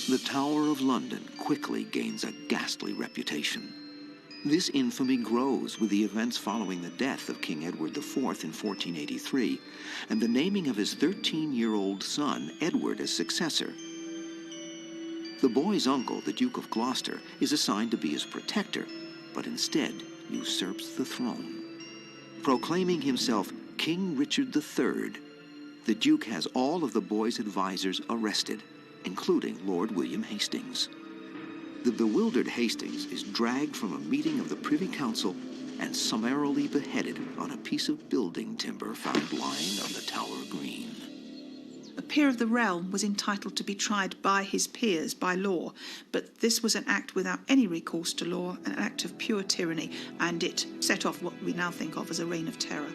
The Tower of London quickly gains a ghastly reputation. This infamy grows with the events following the death of King Edward IV in 1483 and the naming of his 13-year-old son, Edward, as successor. The boy's uncle, the Duke of Gloucester, is assigned to be his protector, but instead usurps the throne. Proclaiming himself King Richard III, the Duke has all of the boy's advisors arrested, including Lord William Hastings. The bewildered Hastings is dragged from a meeting of the Privy Council and summarily beheaded on a piece of building timber found lying on the Tower Green. A peer of the realm was entitled to be tried by his peers by law, but this was an act without any recourse to law, an act of pure tyranny, and it set off what we now think of as a reign of terror.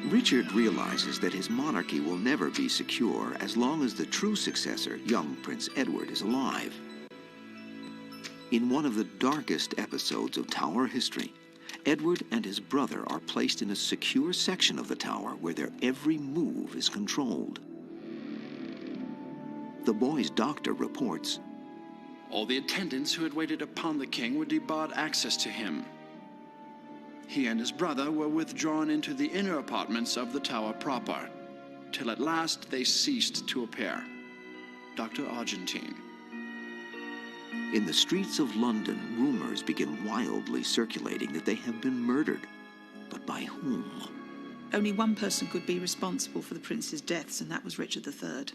Richard realizes that his monarchy will never be secure as long as the true successor, young Prince Edward, is alive. In one of the darkest episodes of Tower history, Edward and his brother are placed in a secure section of the tower where their every move is controlled. The boy's doctor reports, "All the attendants who had waited upon the king were debarred access to him. He and his brother were withdrawn into the inner apartments of the tower proper, till at last they ceased to appear. Dr. Argentine." In the streets of London, rumors begin wildly circulating that they have been murdered. But by whom? Only one person could be responsible for the prince's deaths, and that was Richard III.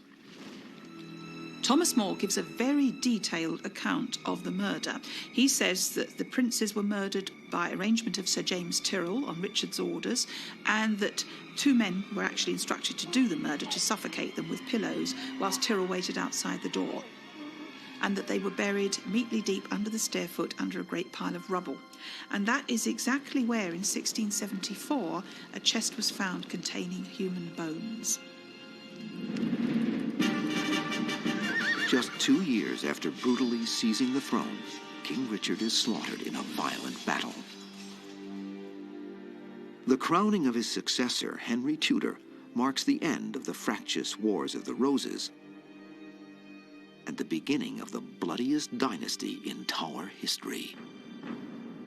Thomas More gives a very detailed account of the murder. He says that the princes were murdered by arrangement of Sir James Tyrrell on Richard's orders, and that two men were actually instructed to do the murder, to suffocate them with pillows, whilst Tyrrell waited outside the door, and that they were buried meatly deep under the stairfoot under a great pile of rubble. And that is exactly where, in 1674, a chest was found containing human bones. Just 2 years after brutally seizing the throne, King Richard is slaughtered in a violent battle. The crowning of his successor, Henry Tudor, marks the end of the fractious Wars of the Roses and the beginning of the bloodiest dynasty in Tower history.